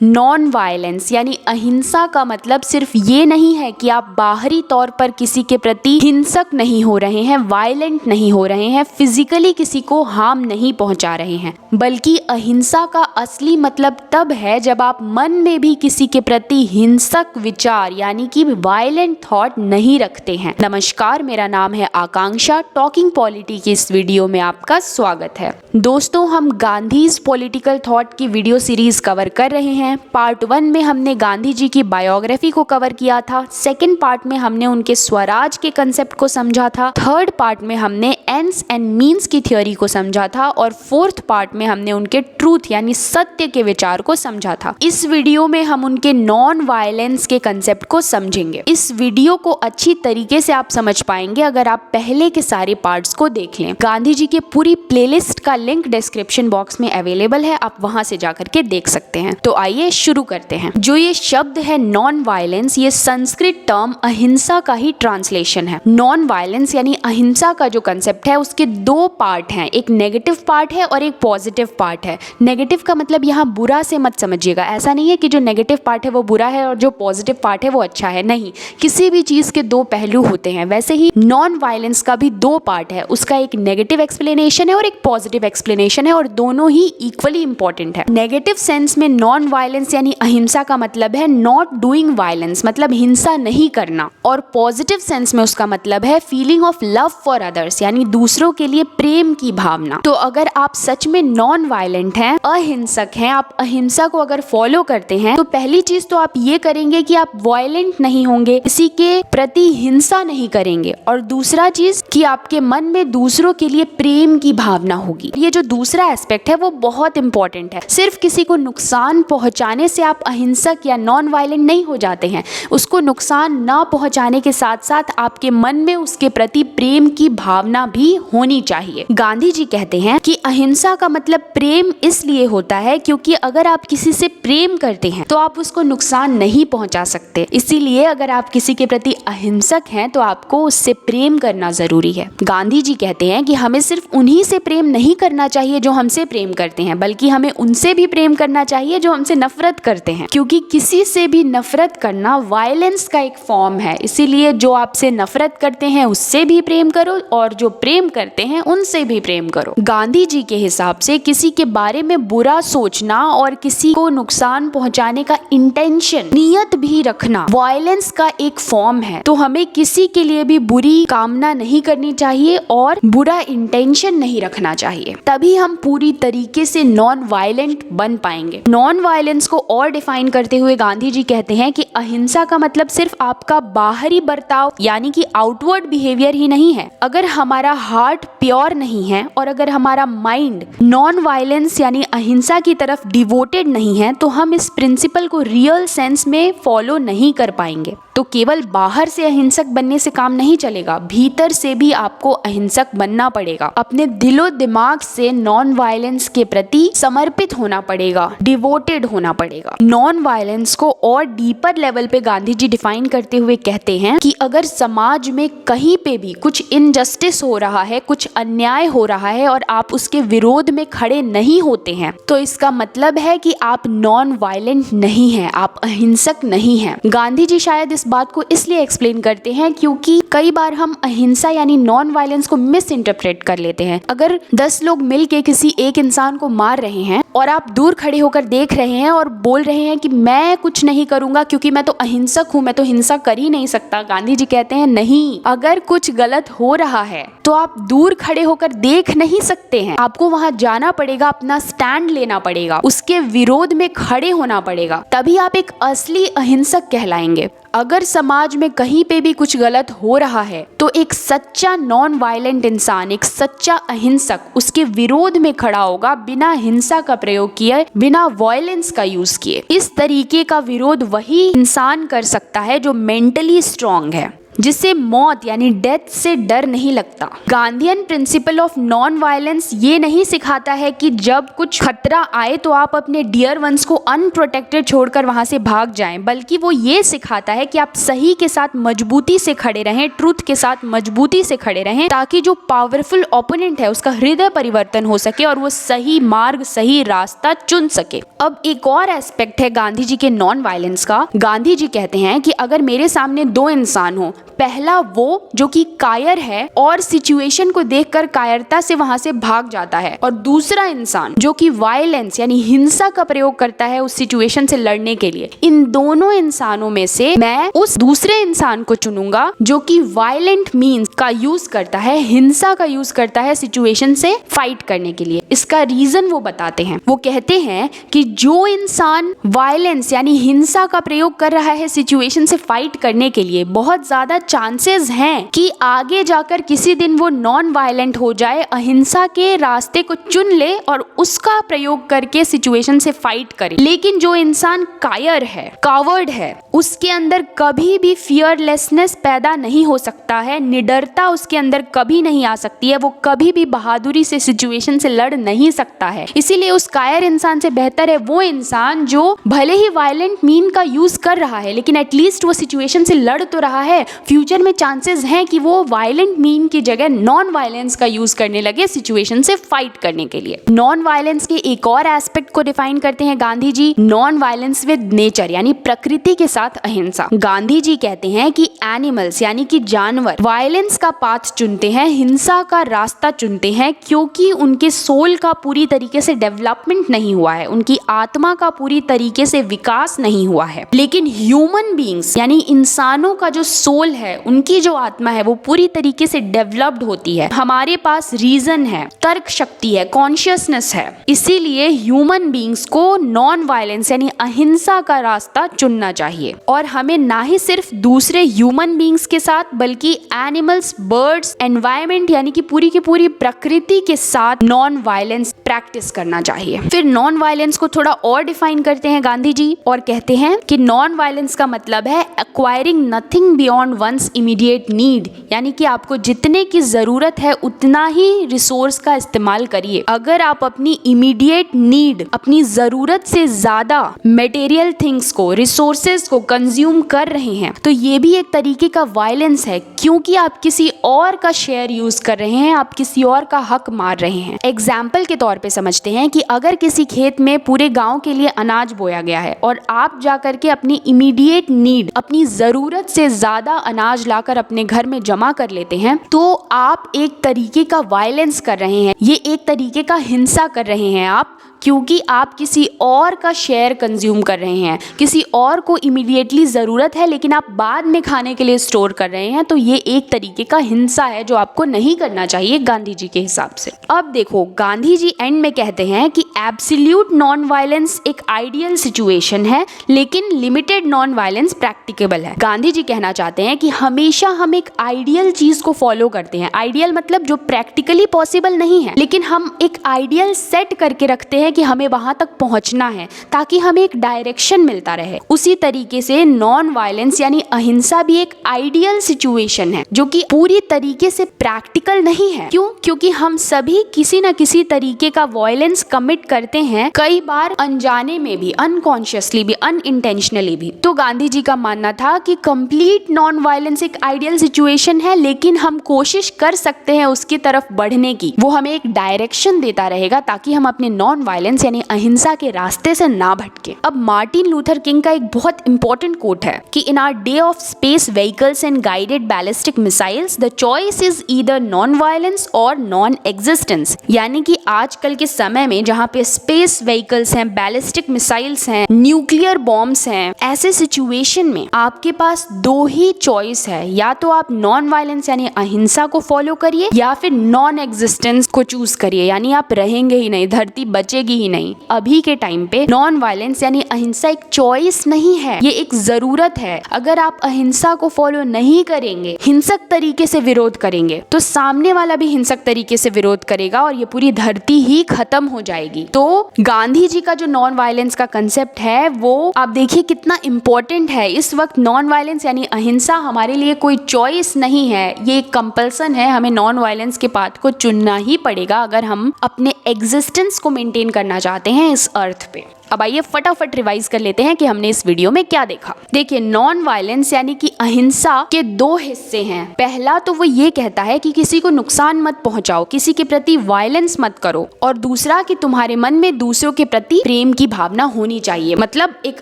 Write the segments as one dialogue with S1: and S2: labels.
S1: Non violence यानी अहिंसा का मतलब सिर्फ ये नहीं है कि आप बाहरी तौर पर किसी के प्रति हिंसक नहीं हो रहे हैं, वायलेंट नहीं हो रहे हैं, फिजिकली किसी को हार्म नहीं पहुंचा रहे हैं, बल्कि अहिंसा का असली मतलब तब है जब आप मन में भी किसी के प्रति हिंसक विचार यानी कि वायलेंट थॉट नहीं रखते हैं। नमस्कार, मेरा नाम है आकांक्षा। टॉकिंग पॉलिटी की इस वीडियो में आपका स्वागत है। दोस्तों, हम गांधीज पॉलिटिकल थॉट की वीडियो सीरीज कवर कर रहे हैं। पार्ट 1 में हमने गांधी जी की बायोग्राफी को कवर किया था। सेकंड पार्ट में हमने उनके स्वराज के कंसेप्ट को समझा था। थर्ड पार्ट में हमने एंड्स एंड मीन्स की थ्योरी को समझा था और फोर्थ पार्ट में हमने उनके ट्रूथ यानी सत्य के विचार को समझा था। इस वीडियो में हम उनके नॉन वायलेंस के कंसेप्ट को समझेंगे। इस वीडियो को अच्छी तरीके से आप समझ पाएंगे अगर आप पहले के सारे पार्ट्स को देख लें। गांधी जी की पूरी प्लेलिस्ट का लिंक डिस्क्रिप्शन बॉक्स में अवेलेबल है, आप वहां से जाकर के देख सकते हैं। तो आइए शुरू करते हैं। जो ये शब्द है नॉन वायलेंस, ये संस्कृत टर्म अहिंसा का ही ट्रांसलेशन है। नॉन वायलेंस यानी अहिंसा का जो कंसेप्ट है उसके दो पार्ट हैं, एक नेगेटिव पार्ट है और एक पॉजिटिव पार्ट है। नेगेटिव का मतलब यहाँ बुरा से मत समझिएगा, ऐसा नहीं है कि जो नेगेटिव पार्ट है वो बुरा है और जो पॉजिटिव पार्ट है वो अच्छा है, नहीं। किसी भी चीज के दो पहलू होते हैं, वैसे ही नॉन वायलेंस का भी दो पार्ट है, उसका एक नेगेटिव एक्सप्लेनेशन है और एक पॉजिटिव एक्सप्लेनेशन है और दोनों ही इक्वली इंपॉर्टेंट है। नेगेटिव सेंस में नॉन वायलेंस यानी अहिंसा का मतलब है नॉट डूइंग वायलेंस, मतलब हिंसा नहीं करना, और पॉजिटिव सेंस में उसका मतलब है feeling of love for others यानी दूसरों के लिए प्रेम की भावना। तो अगर आप सच में नॉन वायलेंट हैं, अहिंसक हैं, आप अहिंसा को अगर फॉलो करते हैं तो पहली चीज तो आप ये करेंगे कि आप वायलेंट नहीं होंगे, किसी के प्रति हिंसा नहीं करेंगे, और दूसरा चीज कि आपके मन में दूसरों के लिए प्रेम की भावना होगी। ये जो दूसरा एस्पेक्ट है वो बहुत इंपॉर्टेंट है। सिर्फ किसी को नुकसान पहुंचाने से आप अहिंसक या नॉन वायलेंट नहीं हो जाते हैं, उसको नुकसान ना पहुंचाने के साथ साथ आपके मन में उसके प्रति प्रेम की भावना भी होनी चाहिए। गांधी जी कहते हैं कि अहिंसा का मतलब प्रेम इसलिए होता है क्योंकि अगर आप किसी से प्रेम करते हैं तो आप उसको नुकसान नहीं पहुंचा सकते, इसीलिए अगर आप किसी के प्रति अहिंसक हैं तो आपको उससे प्रेम करना जरूरी है। गांधी जी कहते हैं कि हमें सिर्फ उन्हीं से प्रेम नहीं करना चाहिए जो हमसे प्रेम करते हैं, बल्कि हमें उनसे भी प्रेम करना चाहिए जो हमसे नफरत करते हैं, क्योंकि किसी से भी नफरत करना वायलेंस का एक फॉर्म है। इसीलिए जो आपसे नफरत करते हैं उससे भी प्रेम करो और जो प्रेम करते हैं उनसे भी प्रेम करो। गांधी जी के हिसाब से किसी के बारे में बुरा सोचना और किसी को नुकसान पहुंचाने का इंटेंशन, नियत भी रखना वायलेंस का एक फॉर्म है। तो हमें किसी के लिए भी बुरी कामना नहीं करनी चाहिए और बुरा इंटेंशन नहीं रखना चाहिए, तभी हम पूरी तरीके से नॉन वायलेंट बन पाएंगे। नॉन वायलेंस को और डिफाइन करते हुए गांधी जी कहते हैं कि अहिंसा का मतलब सिर्फ आपका बाहरी बर्ताव यानी कि आउटवर्ड बिहेवियर ही नहीं है। अगर हमारा हार्ट प्योर नहीं है और अगर हमारा माइंड नॉन वायलेंस यानी अहिंसा की तरफ डिवोटेड नहीं है तो हम इस प्रिंसिपल को रियल सेंस में फॉलो नहीं कर पाएंगे। तो केवल बाहर से अहिंसक बनने से काम नहीं चलेगा, भीतर से भी आपको अहिंसक बनना पड़ेगा। अपने दिलो दिमाग से नॉन वायलेंस के प्रति समर्पित होना पड़ेगा, डिवोटेड होना पड़ेगा। नॉन वायलेंस को और डीपर लेवल पे गांधी जी डिफाइन करते हुए कहते हैं कि अगर समाज में कहीं पे भी कुछ इनजस्टिस हो रहा है, कुछ अन्याय हो रहा है और आप उसके विरोध में खड़े नहीं होते हैं तो इसका मतलब है कि आप नॉन वायलेंट नहीं हैं, आप अहिंसक नहीं हैं। गांधी जी शायद इस बात को इसलिए एक्सप्लेन करते हैं क्योंकि कई बार हम अहिंसा यानी नॉन वायलेंस को मिस इंटरप्रेट कर लेते हैं। अगर 10 लोग मिलके किसी एक इंसान को मार रहे हैं और आप दूर खड़े होकर देख रहे हैं और बोल रहे हैं कि मैं कुछ नहीं करूंगा क्योंकि मैं तो अहिंसक हूं, मैं तो हिंसा कर ही नहीं सकता, गांधी जी कहते हैं नहीं, अगर कुछ गलत हो रहा है तो आप दूर खड़े होकर देख नहीं सकते हैं, आपको वहां जाना पड़ेगा, अपना स्टैंड लेना पड़ेगा, उसके विरोध में खड़े होना पड़ेगा, तभी आप एक असली अहिंसक कहलाएंगे। अगर समाज में कहीं पे भी कुछ गलत हो रहा है तो एक सच्चा नॉन वायलेंट इंसान, एक सच्चा अहिंसक उसके विरोध में खड़ा होगा बिना हिंसा का प्रयोग किए, बिना वायलेंस का यूज किए। इस तरीके का विरोध वही इंसान कर सकता है जो मेंटली स्ट्रांग है। जिससे मौत यानी डेथ से डर नहीं लगता। Gandhian principle of non violence ये नहीं सिखाता है कि जब कुछ खतरा आए तो आप अपने डियर वंस को अनप्रोटेक्टेड छोड़कर वहां से भाग जाएं, बल्कि वो ये सिखाता है कि आप सही के साथ मजबूती से खड़े रहें, ट्रुथ के साथ मजबूती से खड़े रहें, ताकि जो पावरफुल ओपोनेंट है उसका हृदय परिवर्तन हो सके और वो सही मार्ग, सही रास्ता चुन सके। अब एक और एस्पेक्ट है गांधी जी के नॉन वायलेंस का। गांधी जी कहते हैं कि अगर मेरे सामने दो इंसान हो, पहला वो जो कि कायर है और सिचुएशन को देखकर कायरता से वहां से भाग जाता है, और दूसरा इंसान जो कि वायलेंस यानी हिंसा का प्रयोग करता है उस सिचुएशन से लड़ने के लिए। इन दोनों इंसानों में से मैं उस दूसरे इंसान को चुनूंगा जो कि वायलेंट मीन्स का यूज करता है, हिंसा का यूज करता है सिचुएशन से फाइट करने के लिए। इसका रीजन वो बताते हैं। वो कहते हैं कि जो इंसान वायलेंस यानी हिंसा का प्रयोग कर रहा है सिचुएशन से फाइट करने के लिए, बहुत ज्यादा चांसेस हैं कि आगे जाकर किसी दिन वो नॉन वायलेंट हो जाए, अहिंसा के रास्ते को चुन ले और उसका प्रयोग करके सिचुएशन से फाइट करे। लेकिन जो इंसान कायर है, कावर्ड है, उसके अंदर कभी भी फियरलेसनेस पैदा नहीं हो सकता है, निडरता उसके अंदर कभी नहीं आ सकती है, वो कभी भी बहादुरी से सिचुएशन से लड़ नहीं सकता है। इसीलिए उस कायर इंसान से बेहतर है वो इंसान जो भले ही वायलेंट मीन का यूज कर रहा है लेकिन एटलीस्ट वो सिचुएशन से लड़ तो रहा है। फ्यूचर में चांसेस हैं कि वो वायलेंट मीन की जगह नॉन वायलेंस का यूज करने लगे सिचुएशन से फाइट करने के लिए। नॉन वायलेंस के एक और एस्पेक्ट को डिफाइन करते हैं Gandhi ji, non violence with nature यानी प्रकृति के साथ अहिंसा। गांधी जी कहते हैं कि एनिमल्स यानी कि जानवर वायलेंस का पाथ चुनते हैं, हिंसा का रास्ता चुनते हैं, क्योंकि उनके सोल का पूरी तरीके से डेवलपमेंट नहीं हुआ है, उनकी आत्मा का पूरी तरीके से विकास नहीं हुआ है। लेकिन ह्यूमन बीइंग्स यानी इंसानों का जो सोल है, उनकी जो आत्मा है, वो पूरी तरीके से डेवलप्ड होती है। हमारे पास रीजन है, तर्क शक्ति है, कॉन्शियसनेस है। इसीलिए ह्यूमन बीइंग्स को नॉन वायलेंस यानी अहिंसा का रास्ता चुनना चाहिए, और हमें ना ही सिर्फ दूसरे ह्यूमन बीइंग्स के साथ बल्कि एनिमल्स, बर्ड्स, एनवायरमेंट यानी कि पूरी की पूरी प्रकृति के साथ नॉन वायलेंस प्रैक्टिस करना चाहिए। फिर नॉन वायलेंस को थोड़ा और डिफाइन करते हैं गांधी जी और कहते हैं कि नॉन वायलेंस का मतलब है acquiring nothing beyond one's immediate need, यानी कि आपको जितने की जरूरत है उतना ही रिसोर्स का इस्तेमाल करिए। अगर आप अपनी इमीडिएट नीड, अपनी जरूरत से ज्यादा मटेरियल थिंग्स को, रिसोर्सेज को कंज्यूम कर रहे हैं तो ये भी एक तरीके का वायलेंस है, क्योंकि आप किसी और का शेयर यूज कर रहे हैं, आप किसी और का हक मार रहे हैं। एग्जाम्पल के तौर पे समझते हैं कि अगर किसी खेत में पूरे गांव के लिए अनाज बोया गया है और आप जाकर के अपनी इमीडिएट नीड, अपनी जरूरत से ज्यादा अनाज लाकर अपने घर में जमा कर लेते हैं, तो आप एक तरीके का वायलेंस कर रहे हैं, ये एक तरीके का हिंसा कर रहे हैं आप, क्योंकि आप किसी और का शेयर कंज्यूम कर रहे हैं, किसी और को इमीडिएटली ज़रूरत है लेकिन आप बाद में खाने के लिए स्टोर कर रहे हैं, तो ये एक तरीके का हिंसा है जो आपको नहीं करना चाहिए गांधी जी के हिसाब से। अब देखो, गांधी जी एंड में कहते हैं कि एब्सोल्यूट नॉन वायलेंस एक आइडियल सिचुएशन है लेकिन लिमिटेड नॉन वायलेंस प्रैक्टिकेबल है। गांधी जी कहना चाहते हैं कि हमेशा हम एक आइडियल चीज को फॉलो करते हैं, आइडियल मतलब जो प्रैक्टिकली पॉसिबल नहीं है, लेकिन हम एक आइडियल सेट करके रखते हैं कि हमें वहां तक पहुंचना है ताकि हमें एक डायरेक्शन मिलता रहे। उसी तरीके से नॉन वायलेंस यानी अहिंसा भी एक आइडियल सिचुएशन है जो कि पूरी तरीके से प्रैक्टिकल नहीं है। क्यों? क्योंकि हम सभी किसी न किसी तरीके का वायलेंस कमिट करते हैं, कई बार अनजाने में भी, अनकॉन्शियसली भी, अनइंटेंशनली भी। तो गांधी जी का मानना था कि कंप्लीट नॉन वायलेंस एक आइडियल सिचुएशन है लेकिन हम कोशिश कर सकते हैं उसकी तरफ बढ़ने की, वो हमें एक डायरेक्शन देता रहेगा ताकि हम अपने नॉन वायलेंस यानी अहिंसा के रास्ते से ना भटके। अब मार्टिन लूथर किंग का एक बहुत इंपॉर्टेंट कोट है कि in our day of space vehicles and guided ballistic missiles the choice is either non violence or non existence, यानी कि आजकल के समय में जहां पे स्पेस व्हीकल्स हैं, बैलिस्टिक मिसाइल्स हैं, न्यूक्लियर बॉम्ब्स हैं, ऐसे सिचुएशन में आपके पास दो ही चॉइस है, या तो आप नॉन वायलेंस यानी अहिंसा को फॉलो करिए या फिर नॉन एग्जिस्टेंस को चूज करिए, यानी आप रहेंगे ही नहीं, धरती बचेगी रुकेगी ही नहीं। अभी के टाइम पे नॉन वायलेंस यानी अहिंसा एक चॉइस नहीं है, ये एक जरूरत है। अगर आप अहिंसा को फॉलो नहीं करेंगे, हिंसक तरीके से विरोध करेंगे, तो सामने वाला भी हिंसक तरीके से विरोध करेगा और ये पूरी धरती ही खत्म हो जाएगी। तो गांधी जी का जो नॉन वायलेंस का कंसेप्ट है वो आप देखिए कितना इंपॉर्टेंट है। इस वक्त नॉन वायलेंस यानी अहिंसा हमारे लिए कोई चॉइस नहीं है, ये एक कंपल्सन है। हमें नॉन वायलेंस के पाथ को चुनना ही पड़ेगा अगर हम अपने एग्जिस्टेंस को मेंटेन करना चाहते हैं इस अर्थ पे। अब आइए फटाफट रिवाइज कर लेते हैं कि हमने इस वीडियो में क्या देखा। देखिए, नॉन वायलेंस यानी कि अहिंसा के दो हिस्से हैं। पहला तो वो ये कहता है कि किसी को नुकसान मत पहुंचाओ, किसी के प्रति वायलेंस मत करो, और दूसरा कि तुम्हारे मन में दूसरों के प्रति प्रेम की भावना होनी चाहिए। मतलब एक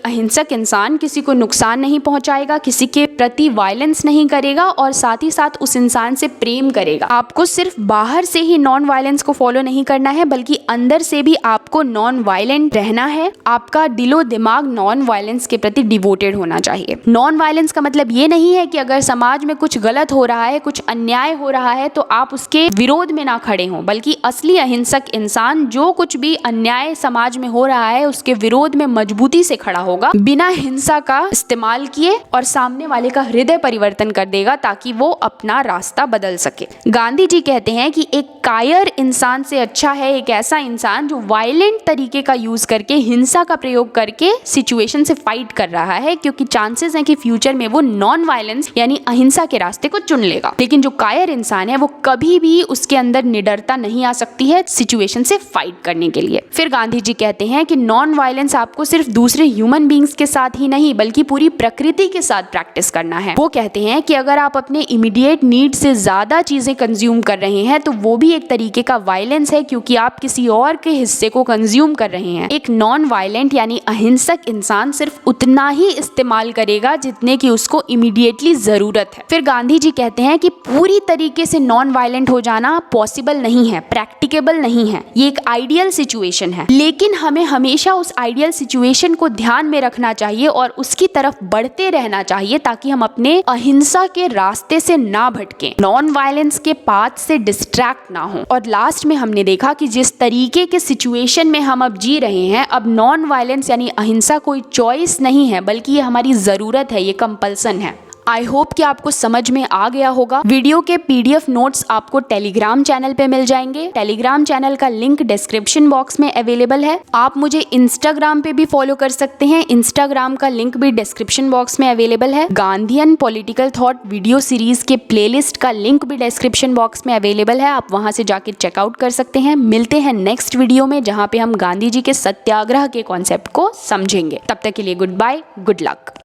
S1: अहिंसक इंसान किसी को नुकसान नहीं पहुंचाएगा, किसी के प्रति वायलेंस नहीं करेगा और साथ ही साथ उस इंसान से प्रेम करेगा। आपको सिर्फ बाहर से ही नॉन वायलेंस को फॉलो नहीं करना है, बल्कि अंदर से भी आपको नॉन वायलेंट रहना है। आपका दिलो दिमाग नॉन वायलेंस के प्रति डिवोटेड होना चाहिए। नॉन वायलेंस का मतलब ये नहीं है कि अगर समाज में कुछ गलत हो रहा है, कुछ अन्याय हो रहा है, तो आप उसके विरोध में ना खड़े हों, बल्कि असली अहिंसक इंसान जो कुछ भी अन्याय समाज में हो रहा है उसके विरोध में मजबूती से खड़ा होगा, बिना हिंसा का इस्तेमाल किए, और सामने वाले का हृदय परिवर्तन कर देगा ताकि वो अपना रास्ता बदल सके। गांधी जी कहते हैं कि एक कायर इंसान से अच्छा है एक ऐसा इंसान जो वायलेंट तरीके का यूज करके, हिंसा का प्रयोग करके सिचुएशन से फाइट कर रहा है, क्योंकि चांसेस हैं कि फ्यूचर में वो नॉन वायलेंस यानी अहिंसा के रास्ते को चुन लेगा। लेकिन जो कायर इंसान है वो कभी भी उसके अंदर निडरता नहीं आ सकती है सिचुएशन से फाइट करने के लिए। फिर गांधी जी कहते हैं कि नॉन वायलेंस आपको सिर्फ दूसरे ह्यूमन बींग्स के साथ ही नहीं बल्कि पूरी प्रकृति के साथ प्रैक्टिस करना है। वो कहते हैं कि अगर आप अपने इमीडिएट नीड से ज्यादा चीजें कंज्यूम कर रहे हैं तो वो भी एक तरीके का वायलेंस है, क्योंकि आप किसी और के हिस्से को कंज्यूम कर रहे हैं। एक नॉन वायलेंट यानी अहिंसक इंसान सिर्फ उतना ही इस्तेमाल करेगा जितने की उसको इमीडिएटली जरूरत है। फिर गांधी जी कहते हैं कि पूरी तरीके से नॉन वायलेंट हो जाना पॉसिबल नहीं है, प्रैक्टिकेबल नहीं है, ये एक आइडियल सिचुएशन है, लेकिन हमें हमेशा उस आइडियल सिचुएशन को ध्यान में रखना चाहिए और उसकी तरफ बढ़ते रहना चाहिए ताकि हम अपने अहिंसा के रास्ते से ना भटकें, नॉन वायलेंस के पाथ से डिस्ट्रैक्ट ना हो। और लास्ट में हमने देखा कि जिस तरीके के सिचुएशन में हम अब जी रहे हैं, अब नॉन वायलेंस यानी अहिंसा कोई चॉइस नहीं है बल्कि ये हमारी जरूरत है, ये कंपल्सन है। आई होप कि आपको समझ में आ गया होगा। वीडियो के PDF नोट्स आपको टेलीग्राम चैनल पे मिल जाएंगे। टेलीग्राम चैनल का लिंक डिस्क्रिप्शन बॉक्स में अवेलेबल है। आप मुझे इंस्टाग्राम पे भी फॉलो कर सकते हैं, इंस्टाग्राम का लिंक भी डिस्क्रिप्शन बॉक्स में अवेलेबल है। Gandhian political thought video series के प्लेलिस्ट का लिंक भी डिस्क्रिप्शन बॉक्स में अवेलेबल है, आप वहां से जाके चेकआउट कर सकते हैं। मिलते हैं नेक्स्ट वीडियो में जहाँ पे हम गांधी जी के सत्याग्रह के कॉन्सेप्ट को समझेंगे। तब तक के लिए गुड बाय, गुड लक।